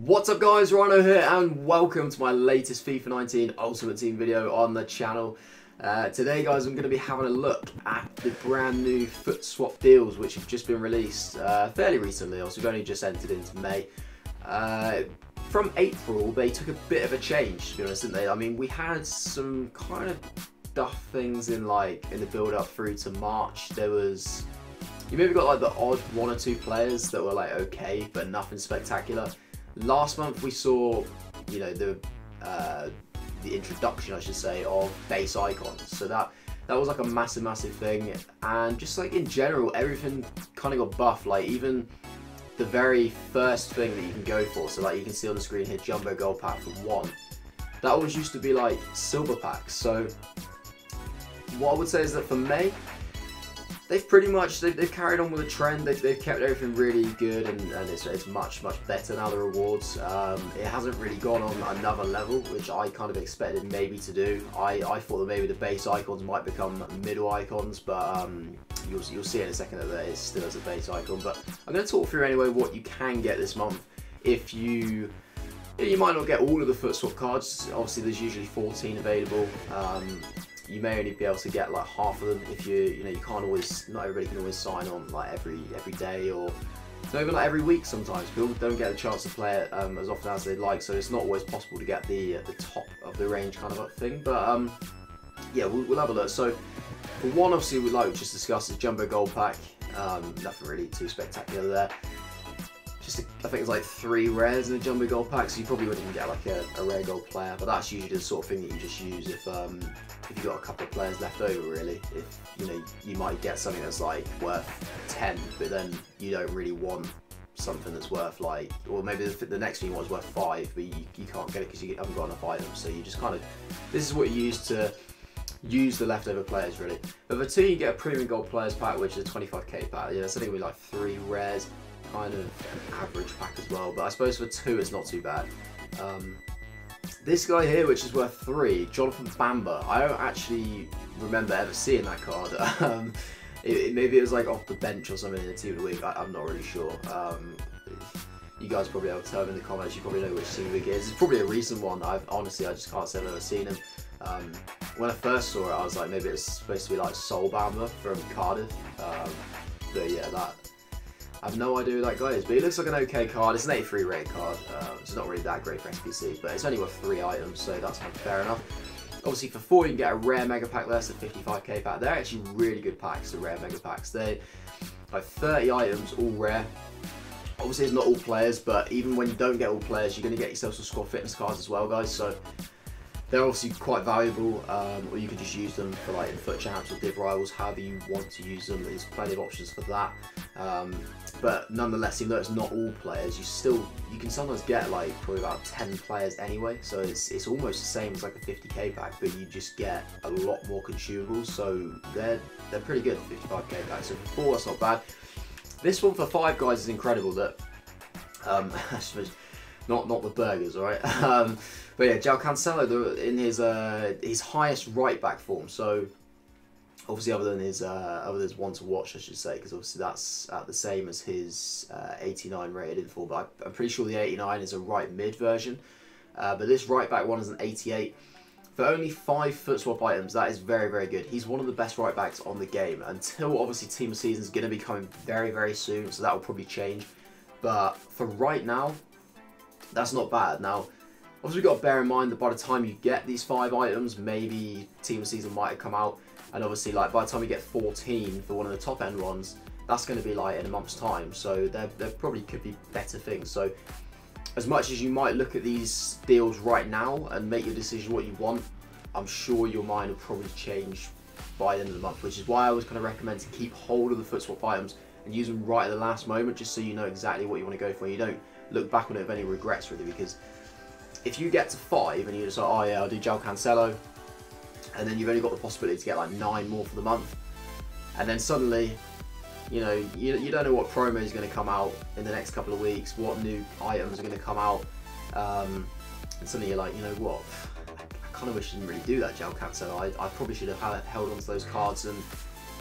What's up guys, Rhino here and welcome to my latest FIFA 19 Ultimate Team video on the channel. Today guys I'm going to be having a look at the brand new FUT Swap Deals which have just been released fairly recently. Also we've only just entered into May. From April they took a bit of a change, to be honest, didn't they? I mean, we had some kind of duff things in the build up through to March. There was, you maybe got like the odd one or two players that were like okay but nothing spectacular. Last month we saw, you know, the introduction, I should say, of base icons. So that was like a massive thing, and just like in general, everything kind of got buffed. Like even the very first thing that you can go for. So like you can see on the screen here, Jumbo Gold Pack for 1. That always used to be like silver packs. So what I would say is that for May, they've pretty much they've carried on with the trend. They've kept everything really good, and it's much better now, the rewards. It hasn't really gone on another level, which I kind of expected maybe to do. I thought that maybe the base icons might become middle icons, but you'll see in a second that it still has a base icon. But I'm going to talk through anyway what you can get this month. If you might not get all of the FUT Swap cards. Obviously there's usually 14 available. You may only be able to get like half of them if you can't always, not everybody can always sign on like every day, or not even like every week. Sometimes people don't get a chance to play it as often as they'd like, so it's not always possible to get the top of the range kind of thing. But yeah, we'll have a look. So for one, obviously we'd like just discuss the Jumbo Gold Pack. Nothing really too spectacular there. I think it's like 3 rares in a Jumbo Gold Pack, so you probably wouldn't even get like a rare gold player, but that's usually the sort of thing that you just use if you've got a couple of players left over, really. If you might get something that's like worth 10, but then you don't really want something that's worth like, or maybe the next thing you want is worth 5, but you can't get it because you haven't got enough items, so you just kind of, this is what you use to use the leftover players, really. But for 2 you get a Premium Gold Players Pack, which is a 25k pack. Yeah, so I think we like 3 rares. Kind of an average pack as well, but I suppose for 2 it's not too bad. This guy here, which is worth 3, Jonathan Bamba. I don't actually remember ever seeing that card. Maybe it was like off the bench or something in the Team of the Week. I'm not really sure. You guys probably have to tell me in the comments. You probably know which Team of the Week it is. It's probably a recent one. Honestly, I just can't say I've ever seen him. When I first saw it, I was like, maybe it's supposed to be like Soul Bamba from Cardiff. But yeah, I have no idea who that guy is, but he looks like an okay card. It's an 83 rated card. It's not really that great for SPC, but it's only worth 3 items, so that's fair enough. Obviously for 4 you can get a rare mega pack. That's a 55k pack. They're actually really good packs, the rare mega packs. They're like 30 items, all rare. Obviously it's not all players, but even when you don't get all players, you're going to get yourself some squad fitness cards as well, guys. So they're obviously quite valuable, or you can just use them for like in FUT Champs or Div Rivals, however you want to use them. There's plenty of options for that. But nonetheless, even though it's not all players, you can sometimes get like probably about 10 players anyway. So it's almost the same as like a 50k pack, but you just get a lot more consumables. So they're pretty good, 55k pack. So for 4 that's not bad. This one for 5 guys is incredible. That I suppose not the burgers, alright. But yeah, João Cancelo in his highest right back form. So obviously other than his one to watch, I should say, because obviously that's the same as his 89 rated in full. But I'm pretty sure the 89 is a right mid version. But this right back one is an 88. For only 5 FUT Swap items, that is very good. He's one of the best right backs on the game, until obviously Team of Season is going to be coming very soon, so that will probably change. But for right now, that's not bad. Now, obviously we've got to bear in mind that by the time you get these 5 items, maybe Team of Season might have come out. And obviously, like by the time you get 14 for one of the top end ones, that's going to be like in a month's time. So there probably could be better things. So as much as you might look at these deals right now and make your decision what you want, I'm sure your mind will probably change by the end of the month. Which is why I always kind of recommend to keep hold of the FUT Swap items and use them right at the last moment, just so you know exactly what you want to go for. You don't look back on it with any regrets, really, because if you get to 5 and you're just like, oh yeah, I'll do João Cancelo, and then you've only got the possibility to get like 9 more for the month, and then suddenly, you don't know what promo is going to come out in the next couple of weeks, what new items are going to come out, and suddenly you're like, you know what, I kind of wish I didn't really do that João Cancelo. I probably should have held on to those cards and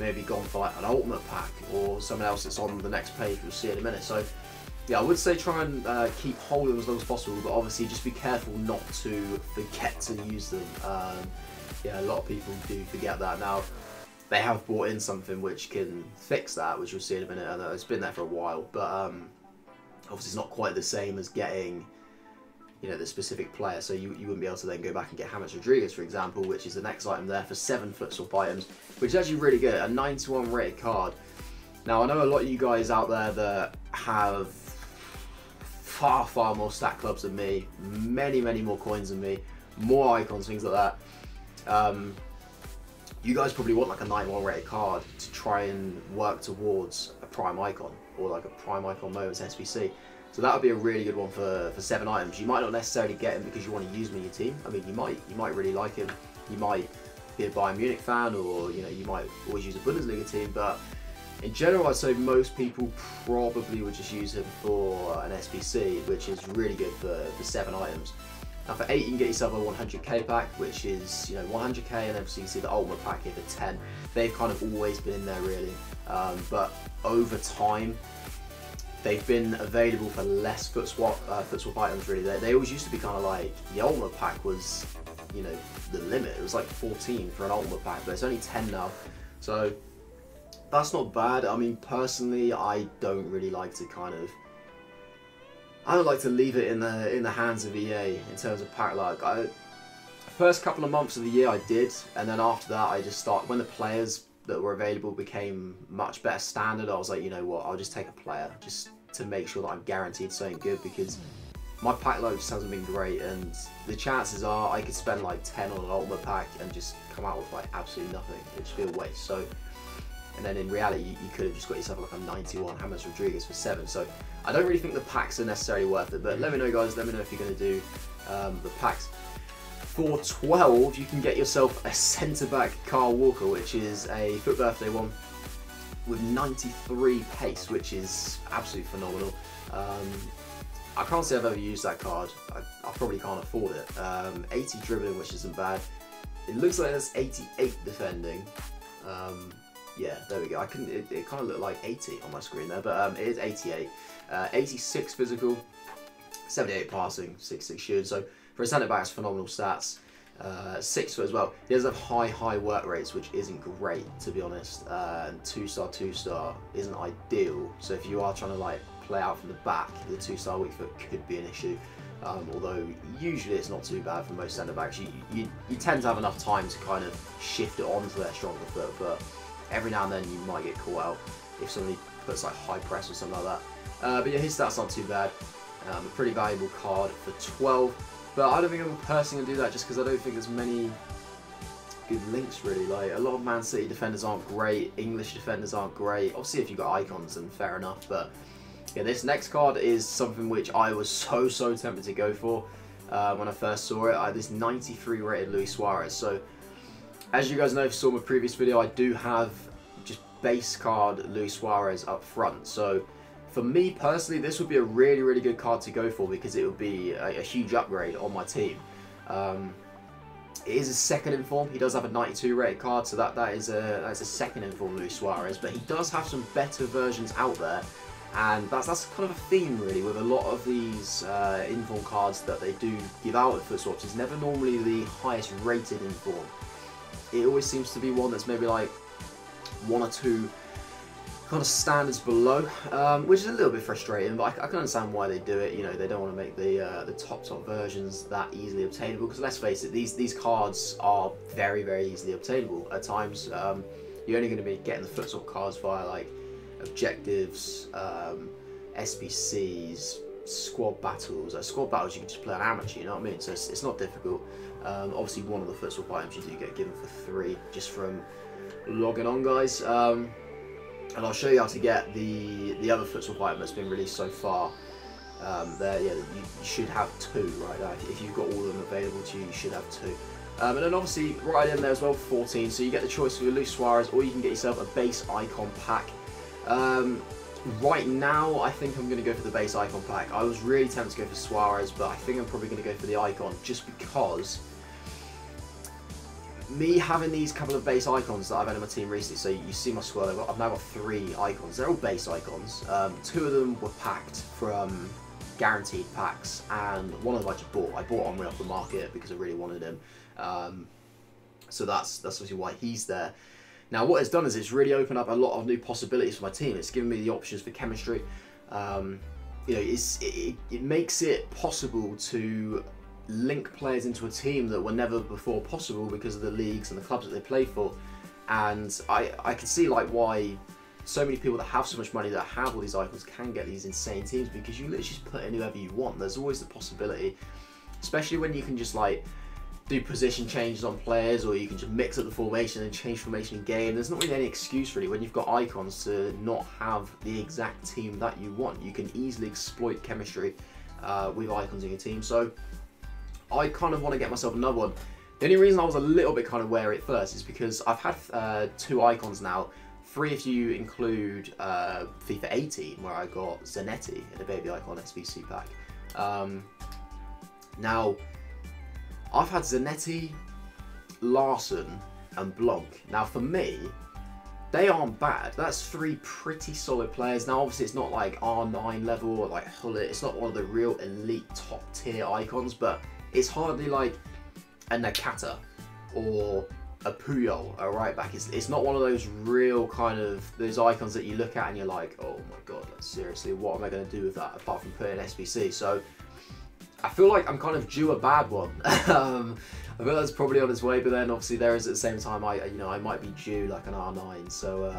maybe gone for like an ultimate pack or someone else that's on the next page we'll see in a minute. So yeah, I would say try and keep hold of them as long as possible, but obviously just be careful not to forget to use them. Yeah, a lot of people do forget that. Now, they have brought in something which can fix that, which we'll see in a minute, and it's been there for a while, but obviously it's not quite the same as getting, you know, the specific player, so you wouldn't be able to then go back and get James Rodriguez, for example, which is the next item there for 7 FUT Swap items, which is actually really good, a 91 rated card. Now, I know a lot of you guys out there that have far more stat clubs than me, many more coins than me, more icons, things like that. You guys probably want like a 91 rated card to try and work towards a prime icon, or like a prime icon moments SBC. So that would be a really good one for 7 items. You might not necessarily get him because you want to use him in your team. I mean, you might really like him. You might be a Bayern Munich fan, or you know, you might always use a Bundesliga team. But in general, I'd say most people probably would just use him for an SBC, which is really good for 7 items. Now for 8, you can get yourself a 100k pack, which is, you know, 100k, and obviously you see the ultimate pack here for 10. They've kind of always been in there really, but over time they've been available for less FUT Swap items really. They always used to be kind of like, the ultimate pack was, you know, the limit. It was like 14 for an ultimate pack, but it's only 10 now. So that's not bad. I mean, personally, I don't really like to I don't like to leave it in the hands of EA in terms of pack luck. First couple of months of the year I did, and then after that I just started, when the players that were available became much better standard, I was like, you know what, I'll just take a player just to make sure that I'm guaranteed something good, because my pack luck just hasn't been great, and the chances are I could spend like 10 on an ultimate pack and just come out with like absolutely nothing. It'd just be a waste. So, and then in reality, you could have just got yourself like a 91 James Rodriguez for 7. So I don't really think the packs are necessarily worth it. But let me know, guys. Let me know if you're going to do the packs. For 12, you can get yourself a centre-back Kyle Walker, which is a FUT Birthday one with 93 pace, which is absolutely phenomenal. I can't say I've ever used that card. I probably can't afford it. 80 dribbling, which isn't bad. It looks like that's 88 defending. Yeah, there we go. It kind of looked like 80 on my screen there, but it is 88. 86 physical, 78 passing, 66 shooting. So for a centre back, it's phenomenal stats. 6 foot as well. He does have high work rates, which isn't great, to be honest. And 2-star isn't ideal. So if you are trying to like play out from the back, the 2-star weak foot could be an issue. Although usually it's not too bad for most centre backs. You tend to have enough time to kind of shift it onto their stronger foot, but every now and then you might get caught out if somebody puts like high press or something like that. But yeah, his stats aren't too bad. A pretty valuable card for 12. But I don't think I'm personally going to do that, just because I don't think there's many good links really. Like, a lot of Man City defenders aren't great, English defenders aren't great. Obviously if you've got icons, then fair enough. But yeah, this next card is something which I was so tempted to go for when I first saw it. This 93 rated Luis Suarez. So as you guys know, if you saw my previous video, I do have just base card Luis Suarez up front. So for me personally, this would be a really good card to go for, because it would be a huge upgrade on my team. It is a second in form. He does have a 92 rated card, so that is a second in form Luis Suarez. But he does have some better versions out there, and that's kind of a theme really with a lot of these in-form cards that they do give out at FUT Swaps. It's never normally the highest rated in-form. It always seems to be one that's maybe like 1 or 2 kind of standards below, which is a little bit frustrating, but I can understand why they do it. You know, they don't want to make the top versions that easily obtainable, because let's face it, these cards are very easily obtainable. At times, you're only going to be getting the FUT Swap cards via like objectives, SBCs, squad battles. Squad battles you can just play on amateur, you know what I mean? So it's not difficult. Obviously, one of the FUT Swap items you do get given for 3 just from logging on, guys. And I'll show you how to get the other FUT Swap item that's been released so far. There, yeah, you should have 2 right now. If you've got all of them available to you, you should have 2. And then obviously right in there as well, 14. So you get the choice for your Luis Suarez, or you can get yourself a base icon pack. Right now, I think I'm going to go for the base icon pack. I was really tempted to go for Suarez, but I think I'm probably going to go for the icon, just because me having these couple of base icons that I've had in my team recently, so you see my squad, I've now got 3 icons. They're all base icons. 2 of them were packed from guaranteed packs, and one of them I just bought. I bought Henry off the market because I really wanted him. So that's obviously why he's there. Now what it's done is it's really opened up a lot of new possibilities for my team. It's given me the options for chemistry. You know, it makes it possible to link players into a team that were never before possible because of the leagues and the clubs that they play for. And I can see like why so many people that have so much money that have all these icons can get these insane teams, because you literally just put in whoever you want. There's always the possibility, especially when you can just like do position changes on players, or you can just mix up the formation and change formation in game. There's not really any excuse really when you've got icons to not have the exact team that you want. You can easily exploit chemistry with icons in your team. So I kind of want to get myself another one. The only reason I was a little bit kind of wary at first is because I've had 2 icons now, 3 if you include FIFA 18, where I got Zanetti in a baby icon SBC pack. Now, I've had Zanetti, Larson and Blanc. Now for me, they aren't bad. That's 3 pretty solid players. Now obviously it's not like R9 level or like Hullet. It's not one of the real elite top tier icons, but it's hardly like a Nakata or a Puyol, a right back. It's not one of those real kind of, those icons that you look at and you're like, oh my god, like, seriously, what am I going to do with that apart from put in SBC? So I feel like I'm kind of due a bad one. I feel that's probably on its way, but then obviously there is at the same time, I might be due like an R9. So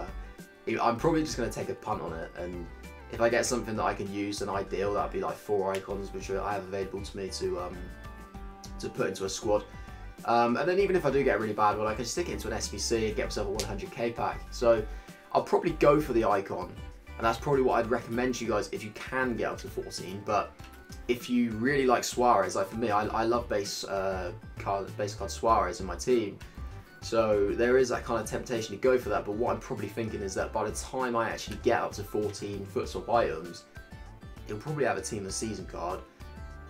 I'm probably just going to take a punt on it, and if I get something that I can use, then ideal. That'd be like 4 icons which I have available to me to put into a squad. And then even if I do get a really bad one, I can stick it into an SBC and get myself a 100k pack. So I'll probably go for the icon, and that's probably what I'd recommend to you guys if you can get up to 14. But if you really like Suarez, like for me, I love base card Suarez in my team. So there is that kind of temptation to go for that. But what I'm probably thinking is that by the time I actually get up to 14 FUT Swap items, it'll probably have a team of the season card,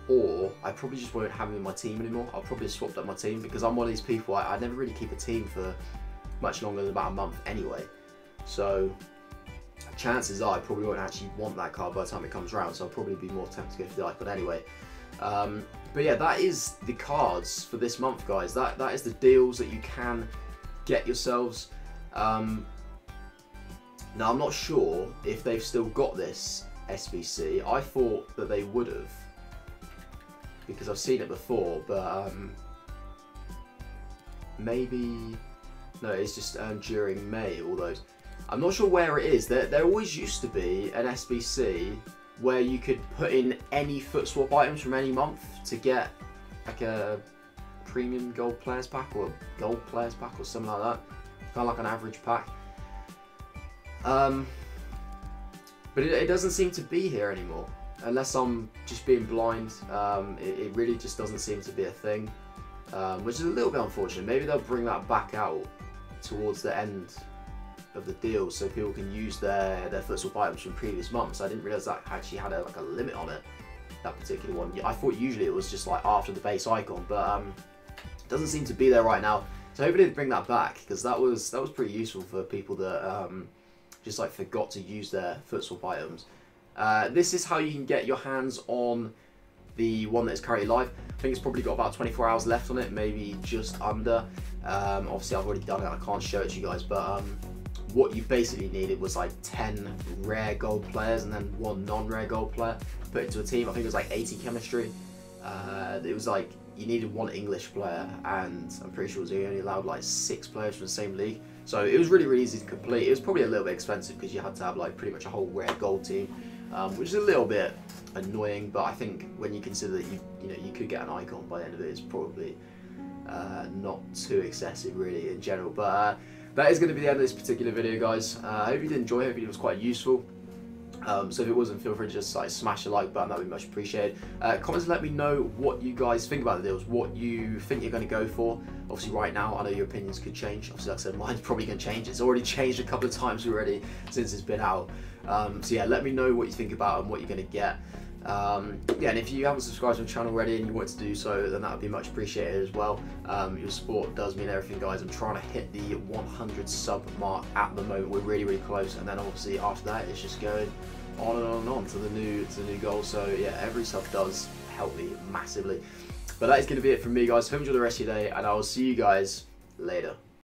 or I probably just won't have him in my team anymore. I'll probably swap up my team, because I'm one of these people, I never really keep a team for much longer than about a month anyway. So chances are I probably won't actually want that card by the time it comes around, so I'll probably be more tempted to go for the icon anyway. But yeah, that is the cards for this month, guys. That is the deals that you can get yourselves. Now I'm not sure if they've still got this SBC. I thought that they would have, because I've seen it before, but maybe no, it's just during May, all those. I'm not sure where it is. There always used to be an SBC where you could put in any FUT Swap items from any month to get like a premium gold players pack or a gold players pack or something like that. Kind of like an average pack. But it doesn't seem to be here anymore. Unless I'm just being blind, it really just doesn't seem to be a thing. Which is a little bit unfortunate. Maybe they'll bring that back out towards the end of the deal, so people can use their FUT Swap items from previous months. I didn't realise that actually had like a limit on it, that particular one. I thought usually it was just like after the base icon, but it doesn't seem to be there right now. So hopefully they bring that back, because that was pretty useful for people that just like forgot to use their FUT Swap items. This is how you can get your hands on the one that is currently live. I think it's probably got about 24 hours left on it, maybe just under. Obviously I've already done it, I can't show it to you guys, but what you basically needed was like 10 rare gold players and then 1 non-rare gold player put into a team. I think it was like 80 chemistry. It was like you needed 1 English player, and I'm pretty sure it was only allowed like 6 players from the same league. So it was really easy to complete. It was probably a little bit expensive because you had to have like pretty much a whole rare gold team, which is a little bit annoying. But I think when you consider that you could get an icon by the end of it, it's probably not too excessive really in general. But that is going to be the end of this particular video, guys. I hope you did enjoy. I hope it was quite useful. So if it wasn't, feel free to just like smash the like button. That would be much appreciated. Comments and let me know what you guys think about the deals, what you think you're going to go for. Obviously right now I know your opinions could change. Obviously like I said, mine's probably going to change. It's already changed a couple of times already since it's been out. So yeah, let me know what you think about and what you're going to get. Yeah, and if you haven't subscribed to the channel already and you want to do so, then that would be much appreciated as well. Your support does mean everything, guys. I'm trying to hit the 100 sub mark at the moment. We're really, really close, and then obviously after that, it's just going on and on and on to the new goal. So yeah, every sub does help me massively. But that is going to be it from me, guys. Hope you enjoy the rest of your day, and I will see you guys later.